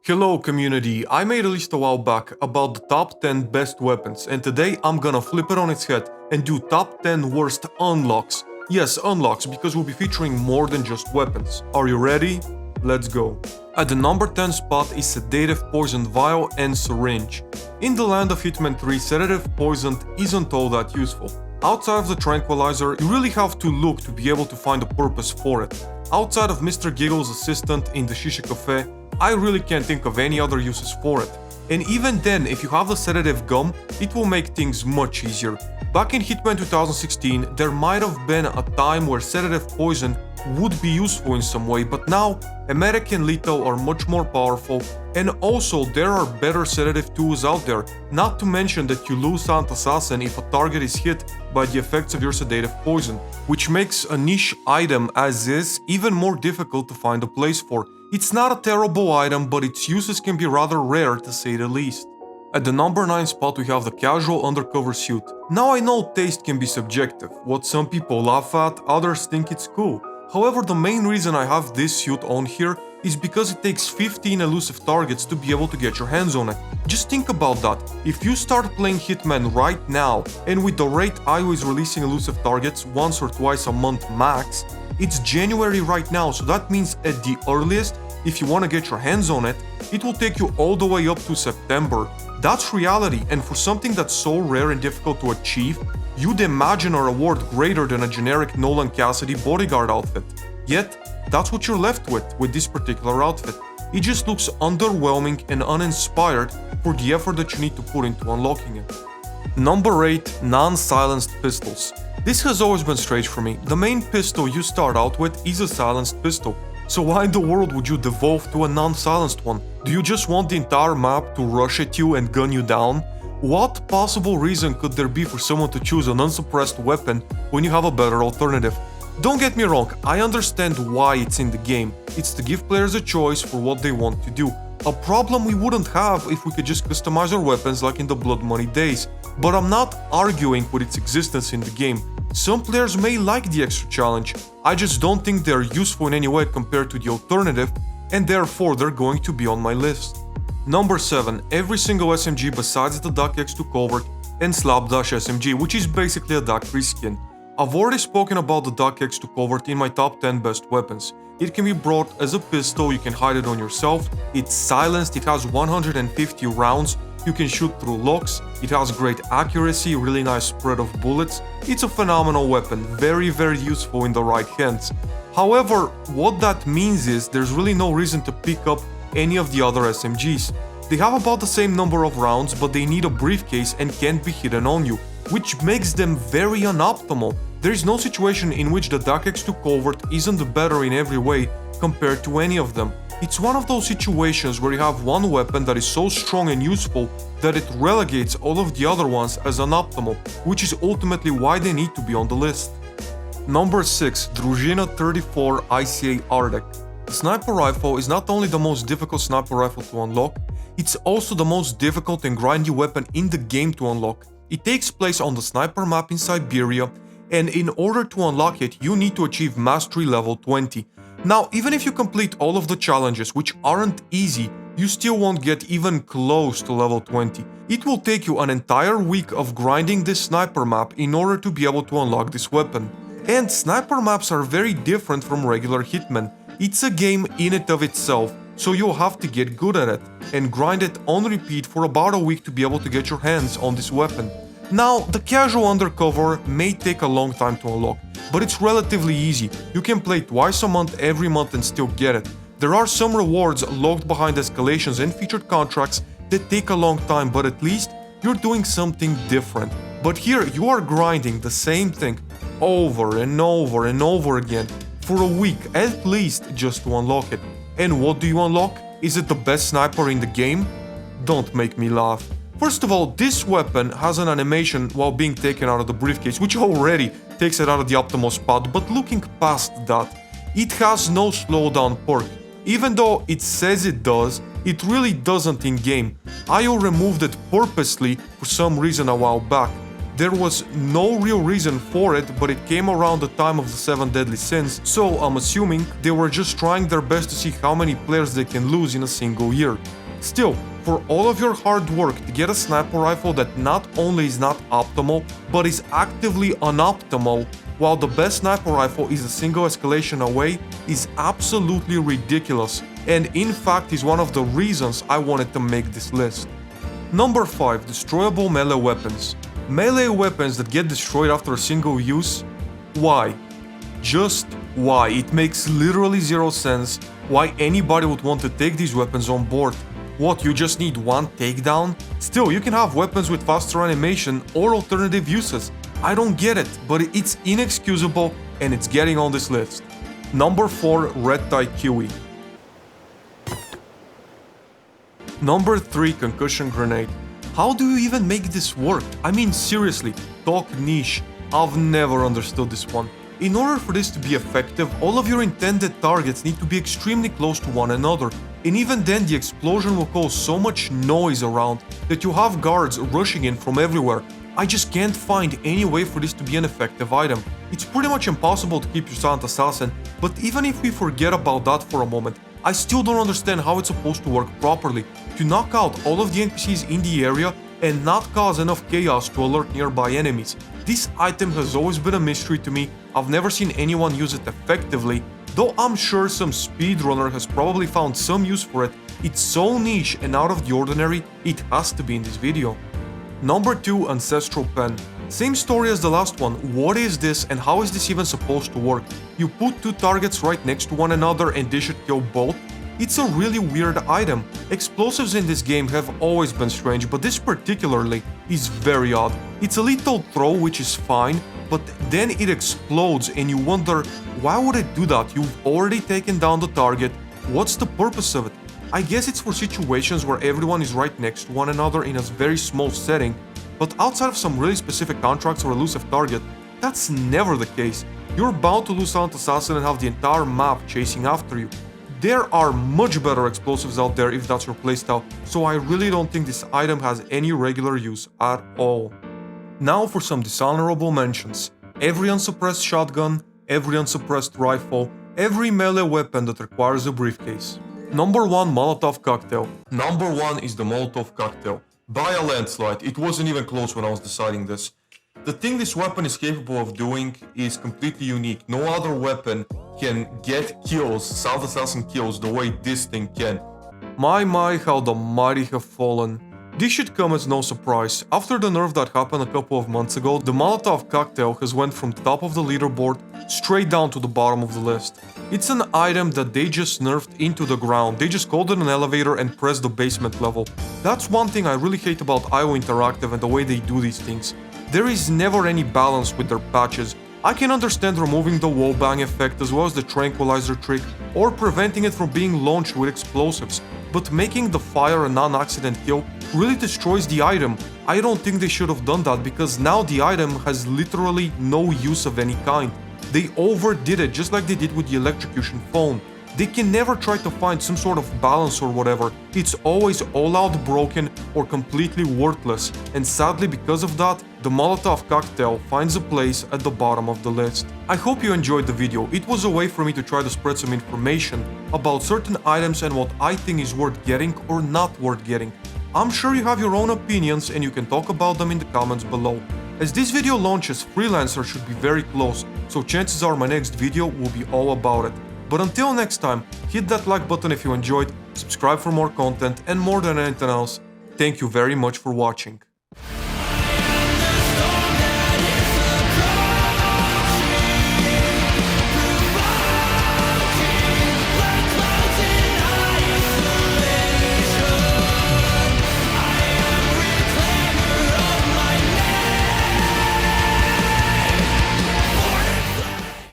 Hello community, I made a list a while back about the top 10 best weapons and today I'm gonna flip it on its head and do top 10 worst unlocks. Yes, unlocks because we'll be featuring more than just weapons. Are you ready? Let's go. At the number 10 spot is Sedative Poisoned Vial and Syringe. In the land of Hitman 3, Sedative Poisoned isn't all that useful. Outside of the tranquilizer, you really have to look to be able to find a purpose for it. Outside of Mr. Giggle's assistant in the Shisha Cafe, I really can't think of any other uses for it. And even then, if you have the sedative gum, it will make things much easier. Back in Hitman 2016, there might have been a time where sedative poison would be useful in some way, but now Emetic and Lethal are much more powerful, and also there are better sedative tools out there, not to mention that you lose Silent Assassin if a target is hit by the effects of your sedative poison, which makes a niche item as is even more difficult to find a place for. It's not a terrible item, but its uses can be rather rare to say the least. At the number 9 spot we have the casual undercover suit. Now I know taste can be subjective, what some people laugh at, others think it's cool. However, the main reason I have this suit on here is because it takes 15 elusive targets to be able to get your hands on it. Just think about that. If you start playing Hitman right now, and with the rate IO is releasing elusive targets once or twice a month max, it's January right now, so that means at the earliest, if you want to get your hands on it, it will take you all the way up to September. That's reality, and for something that's so rare and difficult to achieve, you'd imagine a reward greater than a generic Nolan Cassidy bodyguard outfit. Yet, that's what you're left with this particular outfit. It just looks underwhelming and uninspired for the effort that you need to put into unlocking it. Number 8. Non-silenced pistols. This has always been strange for me. The main pistol you start out with is a silenced pistol. So why in the world would you devolve to a non-silenced one? Do you just want the entire map to rush at you and gun you down? What possible reason could there be for someone to choose an unsuppressed weapon when you have a better alternative? Don't get me wrong, I understand why it's in the game. It's to give players a choice for what they want to do. A problem we wouldn't have if we could just customize our weapons like in the Blood Money days. But I'm not arguing with its existence in the game. Some players may like the extra challenge, I just don't think they're useful in any way compared to the alternative, and therefore they're going to be on my list. Number 7. Every single SMG besides the Duck X2 Covert and Slapdash SMG, which is basically a Duck reskin. I've already spoken about the Duck X2 Covert in my top 10 best weapons. It can be brought as a pistol, you can hide it on yourself, it's silenced, it has 150 rounds, you can shoot through locks, it has great accuracy, really nice spread of bullets. It's a phenomenal weapon, very useful in the right hands. However, what that means is there's really no reason to pick up any of the other SMGs. They have about the same number of rounds, but they need a briefcase and can't be hidden on you, which makes them very unoptimal. There is no situation in which the Duck X2 Covert isn't better in every way compared to any of them. It's one of those situations where you have one weapon that is so strong and useful that it relegates all of the other ones as unoptimal, which is ultimately why they need to be on the list. Number 6. Družina 34 ICA Arctic. The sniper rifle is not only the most difficult sniper rifle to unlock, it's also the most difficult and grindy weapon in the game to unlock. It takes place on the sniper map in Siberia, and in order to unlock it, you need to achieve mastery level 20. Now, even if you complete all of the challenges, which aren't easy, you still won't get even close to level 20. It will take you an entire week of grinding this sniper map in order to be able to unlock this weapon. And sniper maps are very different from regular Hitman. It's a game in and of itself, so you'll have to get good at it and grind it on repeat for about a week to be able to get your hands on this weapon. Now, the casual undercover may take a long time to unlock, but it's relatively easy. You can play twice a month every month and still get it. There are some rewards locked behind escalations and featured contracts that take a long time, but at least you're doing something different. But here you are grinding the same thing over and over and over again for a week at least just to unlock it. And what do you unlock? Is it the best sniper in the game? Don't make me laugh. First of all, this weapon has an animation while being taken out of the briefcase, which already takes it out of the optimal spot, but looking past that, it has no slowdown perk. Even though it says it does, it really doesn't in-game. IO removed it purposely for some reason a while back. There was no real reason for it, but it came around the time of the 7 deadly sins, so I'm assuming they were just trying their best to see how many players they can lose in a single year. Still, for all of your hard work to get a sniper rifle that not only is not optimal, but is actively unoptimal, while the best sniper rifle is a single escalation away, is absolutely ridiculous, and in fact is one of the reasons I wanted to make this list. Number 5. Destroyable melee weapons. Melee weapons that get destroyed after a single use? Why? Just why? It makes literally zero sense why anybody would want to take these weapons on board. What, you just need one takedown? Still, you can have weapons with faster animation or alternative uses. I don't get it, but it's inexcusable and it's getting on this list. Number 4. Red Tie Kiwi. Number 3. Concussion Grenade. How do you even make this work? I mean, seriously, talk niche. I've never understood this one. In order for this to be effective, all of your intended targets need to be extremely close to one another, and even then the explosion will cause so much noise around that you have guards rushing in from everywhere. I just can't find any way for this to be an effective item. It's pretty much impossible to keep your silent assassin, but even if we forget about that for a moment, I still don't understand how it's supposed to work properly, to knock out all of the NPCs in the area and not cause enough chaos to alert nearby enemies. This item has always been a mystery to me. I've never seen anyone use it effectively, though I'm sure some speedrunner has probably found some use for it. It's so niche and out of the ordinary, it has to be in this video. Number 2. Ancestral Pen. Same story as the last one. What is this and how is this even supposed to work? You put 2 targets right next to one another and they should kill both? It's a really weird item. Explosives in this game have always been strange, but this particularly is very odd. It's a lethal throw, which is fine, but then it explodes and you wonder, why would it do that? You've already taken down the target. What's the purpose of it? I guess it's for situations where everyone is right next to one another in a very small setting, but outside of some really specific contracts or elusive target, that's never the case. You're bound to lose Silent Assassin and have the entire map chasing after you. There are much better explosives out there if that's your playstyle, so I really don't think this item has any regular use at all. Now for some dishonorable mentions. Every unsuppressed shotgun, every unsuppressed rifle, every melee weapon that requires a briefcase. Number 1. Molotov Cocktail. Number 1 is the Molotov Cocktail. By a landslide, it wasn't even close when I was deciding this. The thing this weapon is capable of doing is completely unique. No other weapon can get kills, Silent Assassin kills, the way this thing can. My, how the mighty have fallen. This should come as no surprise. After the nerf that happened a couple of months ago, the Molotov Cocktail has went from the top of the leaderboard straight down to the bottom of the list. It's an item that they just nerfed into the ground. They just called it an elevator and pressed the basement level. That's one thing I really hate about IO Interactive and the way they do these things. There is never any balance with their patches. I can understand removing the wallbang effect as well as the tranquilizer trick, or preventing it from being launched with explosives, but making the fire a non-accident kill really destroys the item. I don't think they should have done that because now the item has literally no use of any kind. They overdid it just like they did with the electrocution phone. They can never try to find some sort of balance or whatever. It's always all out broken or completely worthless, and sadly because of that, the Molotov Cocktail finds a place at the bottom of the list. I hope you enjoyed the video. It was a way for me to try to spread some information about certain items and what I think is worth getting or not worth getting. I'm sure you have your own opinions and you can talk about them in the comments below. As this video launches, Freelancer should be very close, so chances are my next video will be all about it. But until next time, hit that like button if you enjoyed, subscribe for more content, and more than anything else, thank you very much for watching.